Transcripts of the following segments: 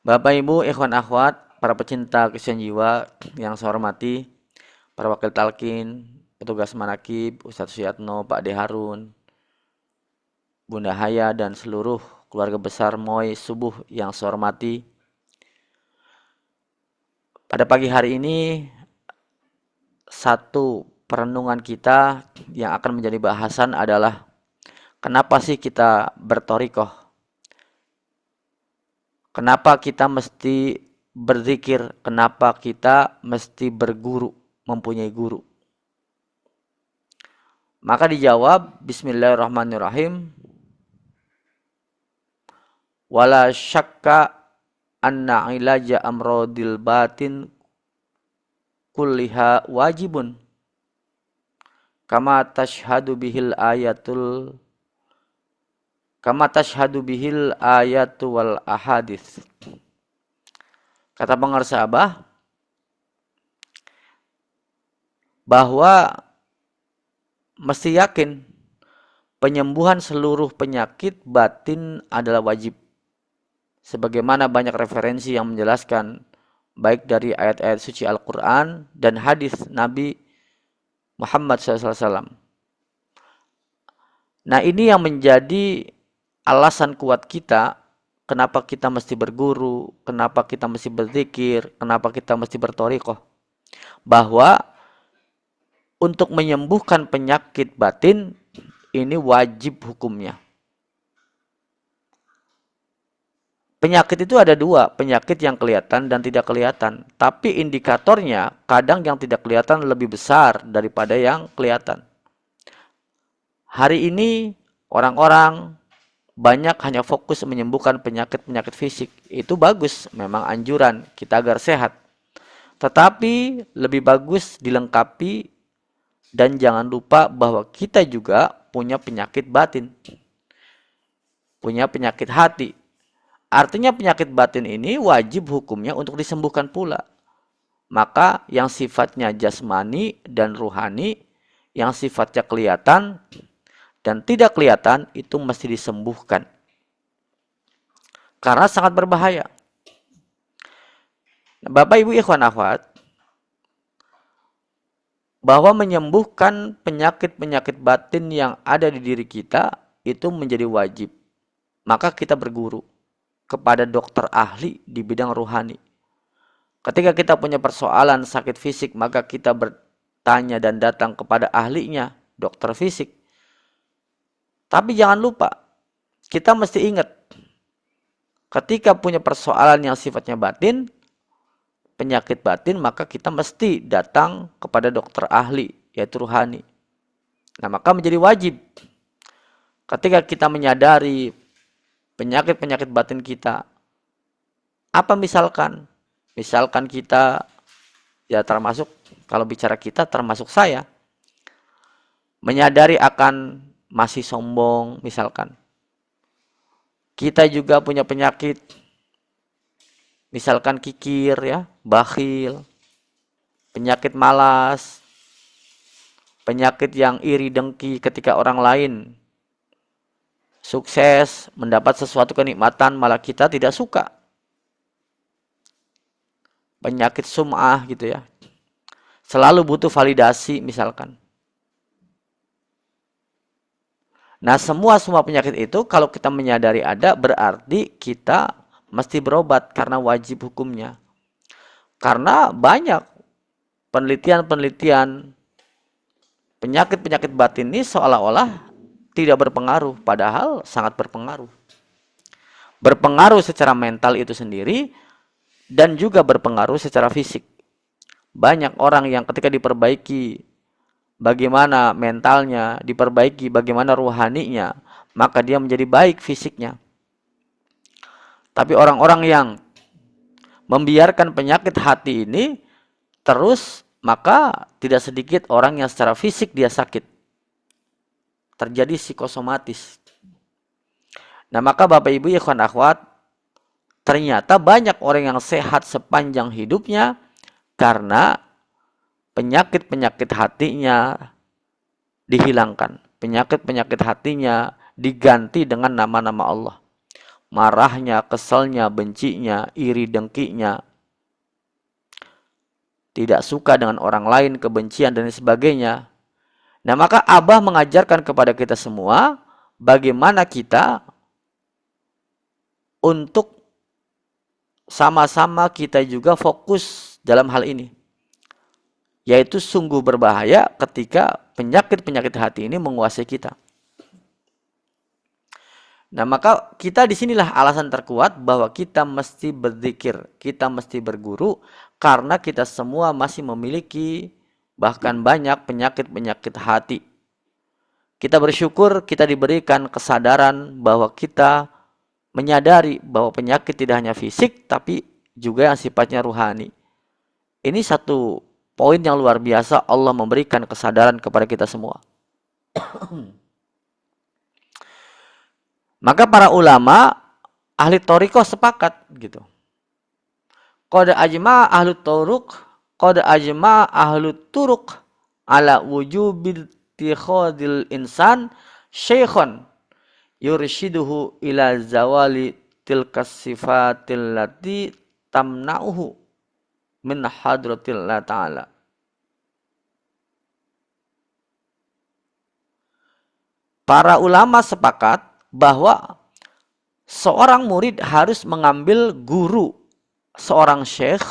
Bapak Ibu, ikhwan akhwat, para pecinta kesaksian jiwa yang saya hormati, para wakil talkin, petugas manakib, Ustadz Suyatno, Pak De Harun, Bunda Haya, dan seluruh keluarga besar Moy Subuh yang saya hormati. Pada pagi hari ini, satu perenungan kita yang akan menjadi bahasan adalah kenapa sih kita bertorikoh? Kenapa kita mesti berzikir? Kenapa kita mesti berguru, mempunyai guru? Maka dijawab, Bismillahirrahmanirrahim. Wala syakka anna ilaja amrodil batin kulliha wajibun. Kama tashhadu bihil ayatul wal ahadith. Kata pengarang Abah bahwa mesti yakin penyembuhan seluruh penyakit batin adalah wajib. Sebagaimana banyak referensi yang menjelaskan baik dari ayat-ayat suci Al-Quran dan hadis Nabi Muhammad SAW. Nah, ini yang menjadi alasan kuat kita kenapa kita mesti berguru, kenapa kita mesti berzikir, kenapa kita mesti bertorikoh. Bahwa untuk menyembuhkan penyakit batin ini wajib hukumnya. Penyakit itu ada dua, penyakit yang kelihatan dan tidak kelihatan. Tapi indikatornya kadang yang tidak kelihatan lebih besar daripada yang kelihatan. Hari ini orang-orang banyak hanya fokus menyembuhkan penyakit-penyakit fisik. Itu bagus, memang anjuran kita agar sehat. Tetapi lebih bagus dilengkapi dan jangan lupa bahwa kita juga punya penyakit batin. Punya penyakit hati. Artinya penyakit batin ini wajib hukumnya untuk disembuhkan pula. Maka yang sifatnya jasmani dan ruhani, yang sifatnya kelihatan dan tidak kelihatan itu mesti disembuhkan. Karena sangat berbahaya. Bapak Ibu ikhwan akhwat, bahwa menyembuhkan penyakit-penyakit batin yang ada di diri kita itu menjadi wajib. Maka kita berguru kepada dokter ahli di bidang ruhani. Ketika kita punya persoalan sakit fisik, maka kita bertanya dan datang kepada ahlinya, dokter fisik. Tapi jangan lupa, kita mesti ingat, ketika punya persoalan yang sifatnya batin, penyakit batin, maka kita mesti datang kepada dokter ahli, yaitu ruhani. Nah, maka menjadi wajib ketika kita menyadari penyakit-penyakit batin kita. Apa misalkan? Misalkan kita, ya termasuk, kalau bicara kita termasuk saya, menyadari akan masih sombong misalkan. Kita juga punya penyakit, misalkan kikir ya, bakhil, penyakit malas, penyakit yang iri dengki ketika orang lain sukses, mendapat sesuatu kenikmatan, malah kita tidak suka. Penyakit sum'ah gitu ya. Selalu butuh validasi misalkan. Nah, semua penyakit itu kalau kita menyadari ada, berarti kita mesti berobat karena wajib hukumnya. Karena banyak penelitian-penelitian penyakit-penyakit batin ini seolah-olah tidak berpengaruh, padahal sangat berpengaruh. Berpengaruh secara mental itu sendiri dan juga berpengaruh secara fisik. Banyak orang yang ketika diperbaiki bagaimana mentalnya, diperbaiki bagaimana ruhaninya, maka dia menjadi baik fisiknya. Tapi orang-orang yang membiarkan penyakit hati ini terus, maka tidak sedikit orang yang secara fisik dia sakit. Terjadi psikosomatis. Nah, maka Bapak Ibu ikhwan akhwat, ternyata banyak orang yang sehat sepanjang hidupnya karena penyakit-penyakit hatinya dihilangkan. Penyakit-penyakit hatinya diganti dengan nama-nama Allah. marahnya, keselnya, bencinya, iri dengkinya, tidak suka dengan orang lain, kebencian dan sebagainya. Nah, maka Abah mengajarkan kepada kita semua bagaimana kita untuk sama-sama kita juga fokus dalam hal ini. Yaitu sungguh berbahaya ketika penyakit-penyakit hati ini menguasai kita. Nah, maka kita disinilah alasan terkuat bahwa kita mesti berzikir, kita mesti berguru, karena kita semua masih memiliki bahkan banyak penyakit-penyakit hati. Kita bersyukur kita diberikan kesadaran bahwa kita menyadari bahwa penyakit tidak hanya fisik, tapi juga yang sifatnya ruhani. Ini satu poin yang luar biasa, Allah memberikan kesadaran kepada kita semua. Maka para ulama ahli thariqah sepakat gitu. Qad ajma ahli turuq, qad ajma ahli turuq ala wujubil ittikhadil insan syaikhan yurshiduhu ila zawali tilkas sifatil lati tamna'uhu min hadratillah ta'ala. Para ulama sepakat bahwa seorang murid harus mengambil guru, seorang syekh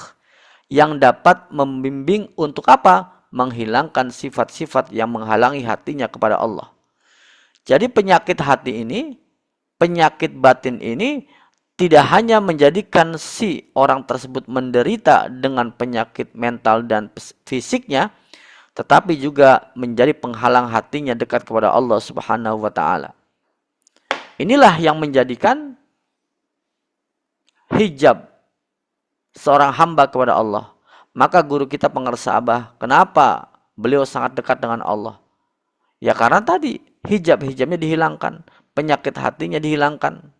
yang dapat membimbing untuk apa? Menghilangkan sifat-sifat yang menghalangi hatinya kepada Allah. Jadi penyakit hati ini, penyakit batin ini tidak hanya menjadikan si orang tersebut menderita dengan penyakit mental dan fisiknya, tetapi juga menjadi penghalang hatinya dekat kepada Allah Subhanahu wa taala. Inilah yang menjadikan hijab seorang hamba kepada Allah. Maka guru kita pengersa Abah, kenapa beliau sangat dekat dengan Allah? Ya karena tadi hijab-hijabnya dihilangkan, penyakit hatinya dihilangkan.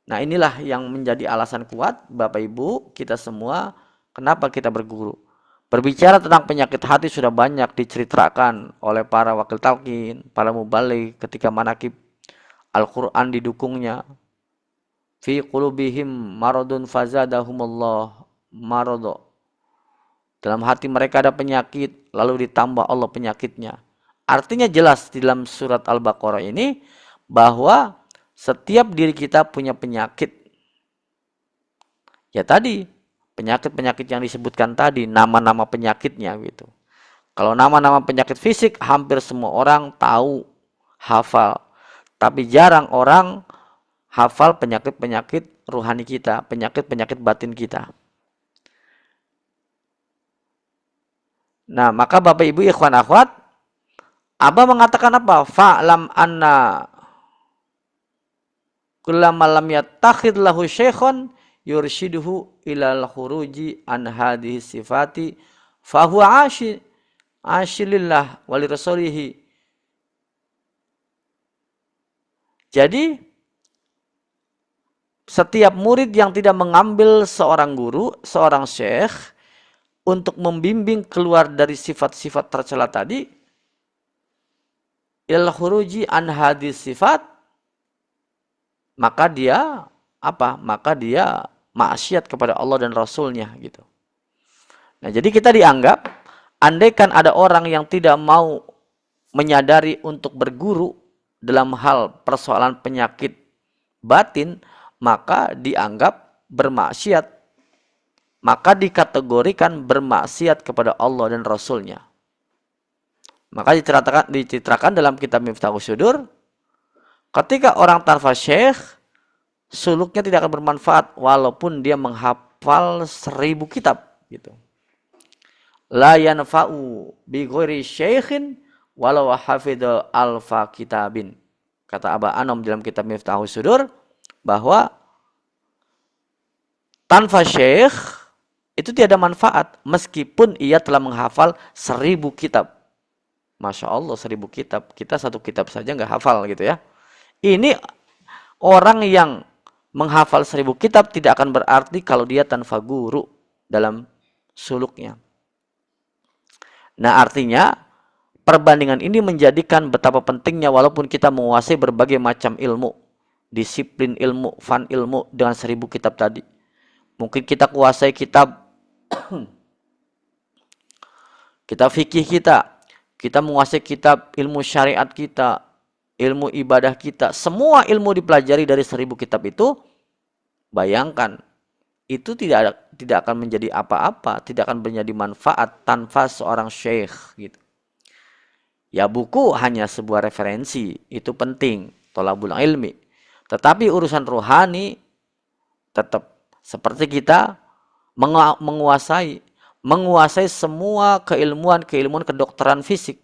Nah, inilah yang menjadi alasan kuat Bapak Ibu kita semua kenapa kita berguru. Berbicara tentang penyakit hati sudah banyak diceritakan oleh para wakil talqin, para mubaligh ketika manaqib Al-Quran didukungnya. Fi qulubihim maradun fazadahumullah marado. Dalam hati mereka ada penyakit, lalu ditambah Allah penyakitnya. Artinya jelas di dalam surat Al-Baqarah ini bahwa setiap diri kita punya penyakit. Ya tadi, penyakit-penyakit yang disebutkan tadi, nama-nama penyakitnya gitu. Kalau nama-nama penyakit fisik hampir semua orang tahu, hafal. Tapi jarang orang hafal penyakit-penyakit ruhani kita, penyakit-penyakit batin kita. Nah, maka Bapak Ibu ikhwan akhwat, Abah mengatakan apa? Fa'lam anna kullama lam yattakhid lahu syaikhun yurshiduhu ilal khuruji an hadhihi sifati fahuwa ashilillah wali rasulihi. Jadi setiap murid yang tidak mengambil seorang guru, seorang syekh untuk membimbing keluar dari sifat-sifat tercela tadi, ilal khuruji an hadis sifat, maka dia apa? Maka dia maksiat kepada Allah dan Rasulnya gitu. Nah, jadi kita dianggap andaikan ada orang yang tidak mau menyadari untuk berguru dalam hal persoalan penyakit batin, maka dianggap bermaksiat. Maka dikategorikan bermaksiat kepada Allah dan Rasulnya. Maka diceritakan dalam kitab Miftahus Sudur, ketika orang tanpa syekh, suluknya tidak akan bermanfaat walaupun dia menghafal 1000 kitab gitu. La yanfa'u bi ghairi syaikhin walau hafidha alfa kitabin. Kata Abah Anom dalam kitab Miftahus Sudur bahwa tanpa syekh itu tiada manfaat meskipun ia telah menghafal 1000 kitab. Masya Allah 1000 kitab. Kita 1 kitab saja nggak hafal gitu ya. Ini orang yang menghafal 1000 kitab tidak akan berarti kalau dia tanpa guru dalam suluknya. Nah, artinya perbandingan ini menjadikan betapa pentingnya walaupun kita menguasai berbagai macam ilmu. disiplin ilmu, fan ilmu dengan 1000 kitab tadi. Mungkin kita kuasai kitab fikih kita menguasai kitab ilmu syariat kita, ilmu ibadah kita, semua ilmu dipelajari dari 1000 kitab itu, bayangkan, itu tidak akan menjadi apa-apa, tidak akan menjadi manfaat tanpa seorang syekh gitu. Ya buku hanya sebuah referensi, itu penting, thalabul ilmi. Tetapi urusan rohani tetap seperti kita menguasai semua keilmuan kedokteran fisik,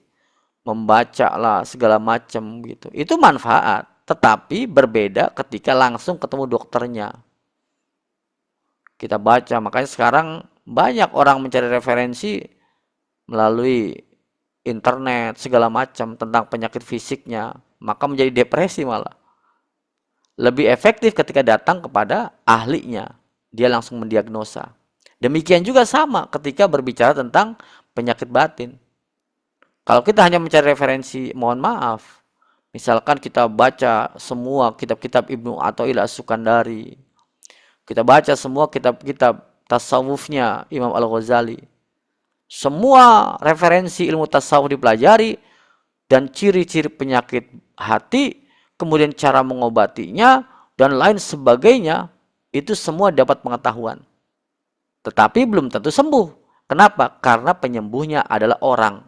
membaca lah segala macam gitu. Itu manfaat, tetapi berbeda ketika langsung ketemu dokternya. Kita baca, makanya sekarang banyak orang mencari referensi melalui internet segala macam tentang penyakit fisiknya, maka menjadi depresi malah. Lebih efektif ketika datang kepada ahlinya, dia langsung mendiagnosa. Demikian juga sama ketika berbicara tentang penyakit batin. Kalau kita hanya mencari referensi, mohon maaf, misalkan kita baca semua kitab-kitab Ibnu Athaillah As-Sukandari, kita baca semua kitab-kitab tasawufnya Imam Al-Ghazali, semua referensi ilmu tasawuf dipelajari, dan ciri-ciri penyakit hati, kemudian cara mengobatinya, dan lain sebagainya, itu semua dapat pengetahuan. Tetapi belum tentu sembuh. Kenapa? Karena penyembuhnya adalah orang.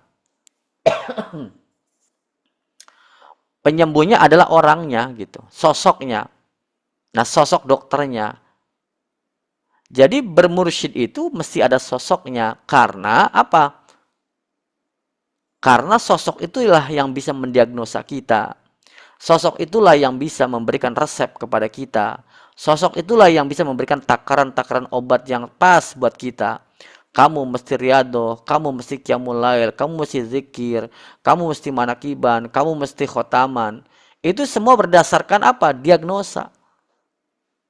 Penyembuhnya adalah orangnya gitu, sosoknya. Nah, sosok dokternya. Jadi bermursyid itu mesti ada sosoknya. Karena apa? Karena sosok itulah yang bisa mendiagnosa kita. Sosok itulah yang bisa memberikan resep kepada kita. Sosok itulah yang bisa memberikan takaran-takaran obat yang pas buat kita. Kamu mesti riyadhah, kamu mesti qiyamul lail, kamu mesti zikir, kamu mesti manakiban, kamu mesti khotaman. Itu semua berdasarkan apa? Diagnosa.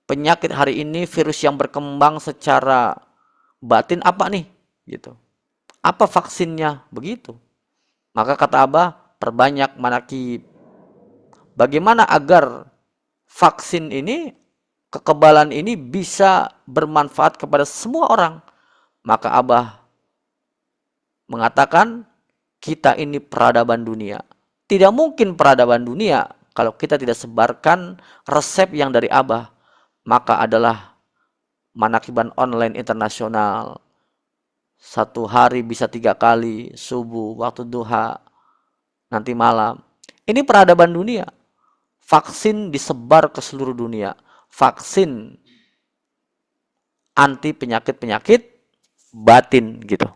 Penyakit hari ini, virus yang berkembang secara batin apa nih? Gitu. Apa vaksinnya? Begitu. Maka kata Abah, perbanyak manakib. Bagaimana agar vaksin ini, kekebalan ini bisa bermanfaat kepada semua orang? Maka Abah mengatakan, kita ini peradaban dunia. Tidak mungkin peradaban dunia kalau kita tidak sebarkan resep yang dari Abah. Maka adalah manakiban online internasional. Satu hari bisa 3 kali, subuh, waktu duha, nanti malam. Ini peradaban dunia. Vaksin disebar ke seluruh dunia. Vaksin anti penyakit-penyakit batin gitu.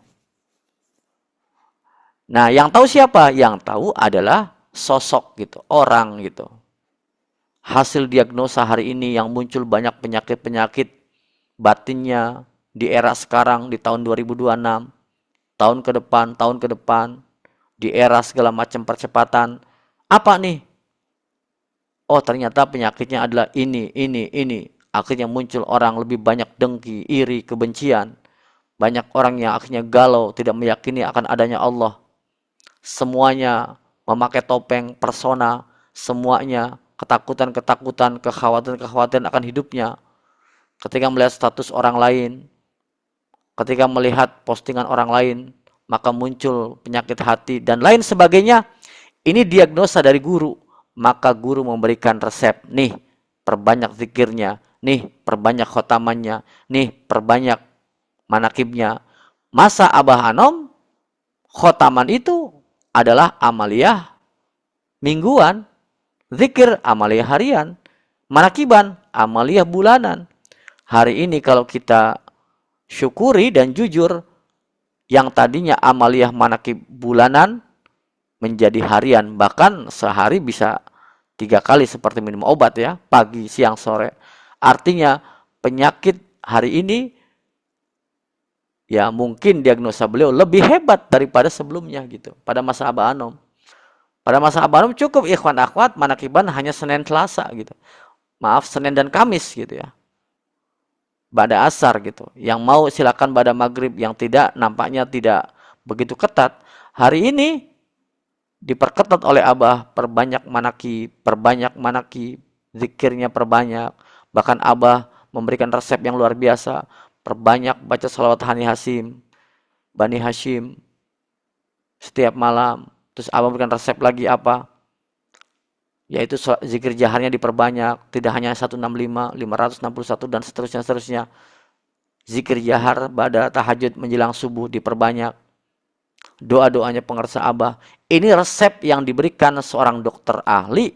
Nah, yang tahu siapa? Yang tahu adalah sosok gitu, orang gitu. Hasil diagnosa hari ini yang muncul banyak penyakit-penyakit batinnya di era sekarang, di tahun 2026, tahun ke depan, di era segala macam percepatan. Apa nih? Oh, ternyata penyakitnya adalah ini. Akhirnya muncul orang lebih banyak dengki, iri, kebencian. Banyak orang yang akhirnya galau, tidak meyakini akan adanya Allah. Semuanya memakai topeng persona, semuanya ketakutan, kekhawatiran akan hidupnya. Ketika melihat status orang lain, ketika melihat postingan orang lain, maka muncul penyakit hati dan lain sebagainya. Ini diagnosa dari guru. Maka guru memberikan resep. Nih, perbanyak zikirnya. Nih, perbanyak khotamannya. Nih, perbanyak manakibnya. Masa Abah Anom, khotaman itu adalah amaliyah mingguan. Zikir, amaliyah harian. Manakiban, amaliyah bulanan. Hari ini kalau kita syukuri dan jujur, yang tadinya amaliyah manakib bulanan menjadi harian. Bahkan sehari bisa 3 kali seperti minum obat ya. Pagi, siang, sore. Artinya penyakit hari ini ya mungkin diagnosa beliau lebih hebat daripada sebelumnya gitu. Pada masa Abah Anom. Pada masa Abah Anom cukup ikhwan akhwat manakiban hanya Senin Selasa gitu. Maaf, Senin dan Kamis gitu ya. Ba'da asar gitu. Yang mau silakan pada maghrib, yang tidak nampaknya tidak begitu ketat. Hari ini diperketat oleh Abah, perbanyak manakib, zikirnya perbanyak. Bahkan Abah memberikan resep yang luar biasa, perbanyak baca salawat Bani Hashim setiap malam. Terus Abah memberikan resep lagi apa? Yaitu zikir jaharnya diperbanyak, tidak hanya 165, 561 dan seterusnya. Zikir jahar pada tahajud menjelang subuh diperbanyak. Doa-doanya pengersa Abah. Ini resep yang diberikan seorang dokter ahli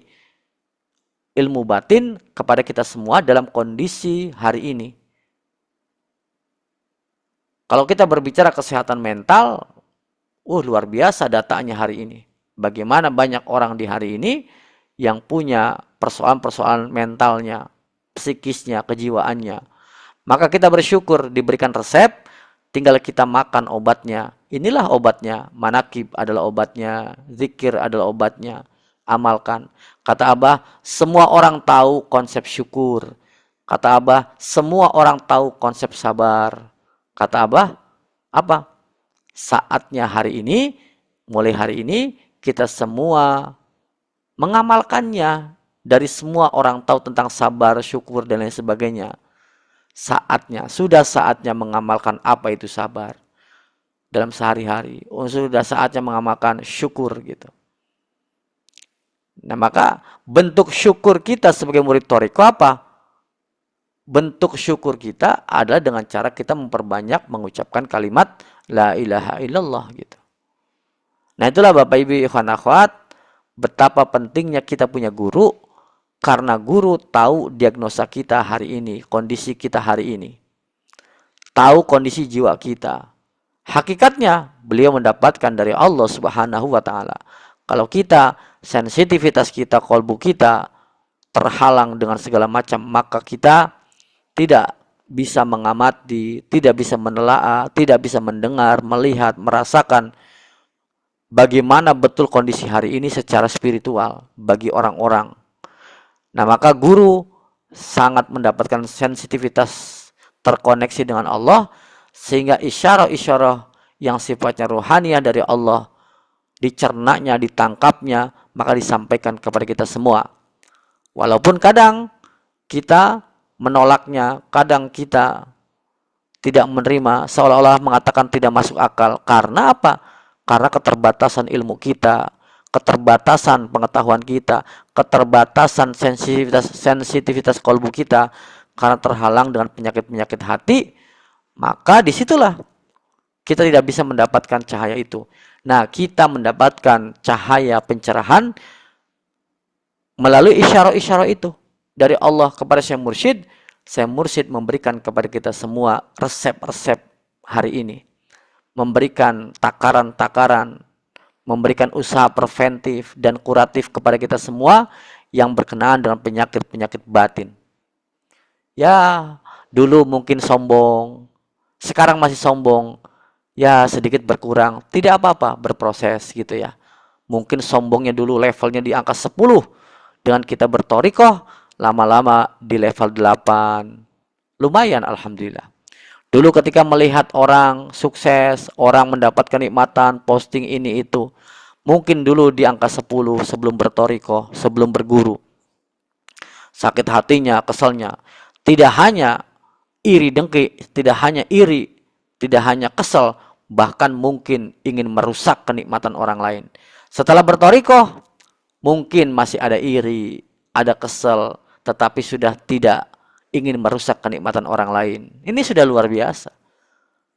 ilmu batin kepada kita semua dalam kondisi hari ini. Kalau kita berbicara kesehatan mental, luar biasa datanya hari ini. Bagaimana banyak orang di hari ini yang punya persoalan-persoalan mentalnya, psikisnya, kejiwaannya. Maka kita bersyukur diberikan resep, tinggal kita makan obatnya. Inilah obatnya, manakib adalah obatnya, zikir adalah obatnya. Amalkan. Kata Abah, semua orang tahu konsep syukur. Kata Abah, semua orang tahu konsep sabar. Kata Abah, apa? Saatnya hari ini, mulai hari ini, kita semua mengamalkannya. Dari semua orang tahu tentang sabar, syukur, dan lain sebagainya. Sudah saatnya mengamalkan apa itu sabar. Dalam sehari-hari. Sudah saatnya mengamalkan syukur gitu. Nah, maka bentuk syukur kita sebagai murid Thariqah apa? Bentuk syukur kita adalah dengan cara kita memperbanyak mengucapkan kalimat la ilaha illallah gitu. Nah, itulah Bapak Ibu ikhwan akhwat, betapa pentingnya kita punya guru, karena guru tahu diagnosa kita hari ini, kondisi kita hari ini. Tahu kondisi jiwa kita. Hakikatnya beliau mendapatkan dari Allah Subhanahu wa taala. Kalau kita sensitivitas kita, kolbu kita terhalang dengan segala macam, maka kita tidak bisa mengamati, tidak bisa menelaah, tidak bisa mendengar, melihat, merasakan bagaimana betul kondisi hari ini secara spiritual bagi orang-orang. Nah, maka guru sangat mendapatkan sensitivitas terkoneksi dengan Allah, sehingga isyarah-isyarah yang sifatnya rohaniah dari Allah dicernanya, ditangkapnya, maka disampaikan kepada kita semua. Walaupun kadang kita menolaknya, kadang kita tidak menerima, seolah-olah mengatakan tidak masuk akal. Karena apa? Karena keterbatasan ilmu kita, keterbatasan pengetahuan kita, keterbatasan sensitivitas kolbu kita, karena terhalang dengan penyakit-penyakit hati, maka disitulah kita tidak bisa mendapatkan cahaya itu. Nah, kita mendapatkan cahaya pencerahan melalui isyarah-isyarah itu dari Allah kepada Syekh Mursyid. Syekh Mursyid memberikan kepada kita semua resep-resep hari ini, memberikan takaran-takaran, memberikan usaha preventif dan kuratif kepada kita semua yang berkenaan dengan penyakit-penyakit batin. Ya, dulu mungkin sombong, sekarang masih sombong, ya sedikit berkurang, tidak apa-apa, berproses gitu ya. Mungkin sombongnya dulu levelnya di angka 10, dengan kita berthariqah, lama-lama di level 8. Lumayan alhamdulillah. Dulu ketika melihat orang sukses, orang mendapatkan kenikmatan, posting ini itu, mungkin dulu di angka 10 sebelum berthariqah, sebelum berguru. Sakit hatinya, keselnya. Tidak hanya iri dengki, tidak hanya iri, tidak hanya kesel, bahkan mungkin ingin merusak kenikmatan orang lain. Setelah berthariqah, mungkin masih ada iri, ada kesel, tetapi sudah tidak ingin merusak kenikmatan orang lain. Ini sudah luar biasa.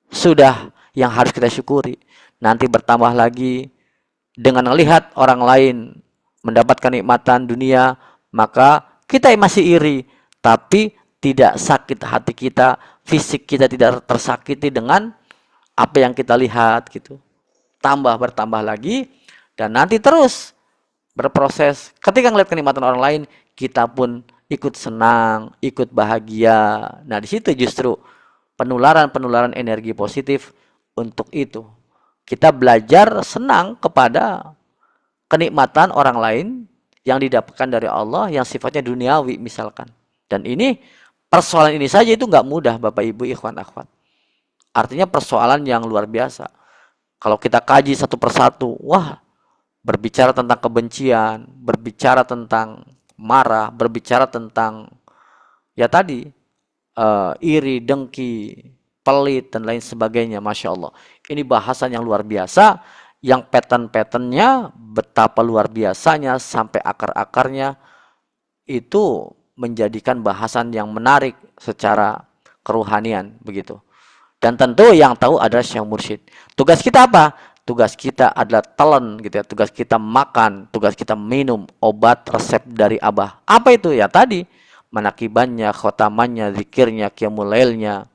Sudah yang harus kita syukuri. Nanti bertambah lagi dengan melihat orang lain mendapatkan kenikmatan dunia, maka kita masih iri, tapi tidak sakit hati kita, fisik kita tidak tersakiti dengan apa yang kita lihat gitu. Bertambah lagi, dan nanti terus berproses. Ketika melihat kenikmatan orang lain, kita pun ikut senang, ikut bahagia. Nah, di situ justru penularan energi positif untuk itu. Kita belajar senang kepada kenikmatan orang lain yang didapatkan dari Allah yang sifatnya duniawi misalkan. Dan ini persoalan ini saja itu nggak mudah Bapak Ibu ikhwan akhwat. Artinya persoalan yang luar biasa. Kalau kita kaji satu persatu, wah, berbicara tentang kebencian, berbicara tentang marah, berbicara tentang ya tadi iri, dengki, pelit dan lain sebagainya. Masya Allah, ini bahasan yang luar biasa, yang pattern-patternnya betapa luar biasanya sampai akar-akarnya, itu menjadikan bahasan yang menarik secara keruhanian begitu. Dan tentu yang tahu adalah Syekh Mursyid. Tugas kita apa? Tugas kita adalah telan gitu ya. Tugas kita makan, tugas kita minum obat resep dari Abah. Apa itu ya tadi? Manakibannya, khotamannya, zikirnya, qiyamul lailnya,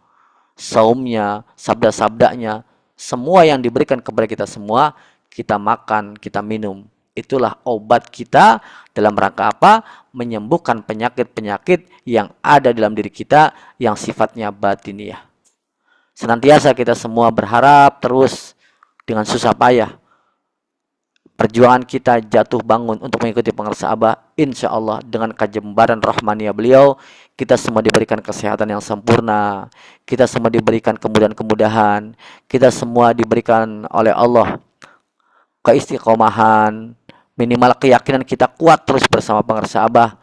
saumnya, sabda-sabdanya, semua yang diberikan kepada kita semua, kita makan, kita minum. Itulah obat kita dalam rangka apa? Menyembuhkan penyakit-penyakit yang ada dalam diri kita yang sifatnya batiniah. Senantiasa kita semua berharap terus dengan susah payah perjuangan kita jatuh bangun untuk mengikuti pengarsa Abah, insya Allah dengan kejembaran rahmania beliau, kita semua diberikan kesehatan yang sempurna, kita semua diberikan kemudahan-kemudahan, kita semua diberikan oleh Allah keistiqomahan, minimal keyakinan kita kuat terus bersama pengarsa Abah,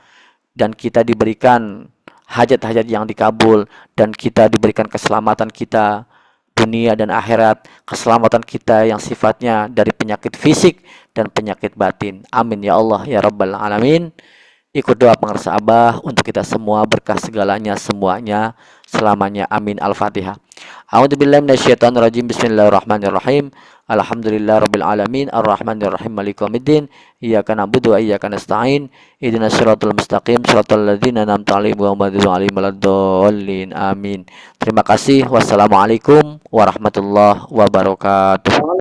dan kita diberikan hajat-hajat yang dikabul, dan kita diberikan keselamatan kita dunia dan akhirat, keselamatan kita yang sifatnya dari penyakit fisik dan penyakit batin. Amin ya Allah ya Rabbal Alamin. Ikut doa pengarsa Abah untuk kita semua, berkah segalanya semuanya selamanya. Amin. Al-Fatihah. A'udzubillahi minasyaitonirrajim. Bismillahirrahmanirrahim. Alhamdulillahirabbil alamin, arrahmanirrahim, maliki yaumiddin. Iyyaka na'budu wa iyyaka nasta'in. Ihdinas siratal mustaqim, siratal ladzina an'amta 'alaihim ghairil maghdubi waladdallin. Amin. Terima kasih. Wassalamualaikum warahmatullahi wabarakatuh.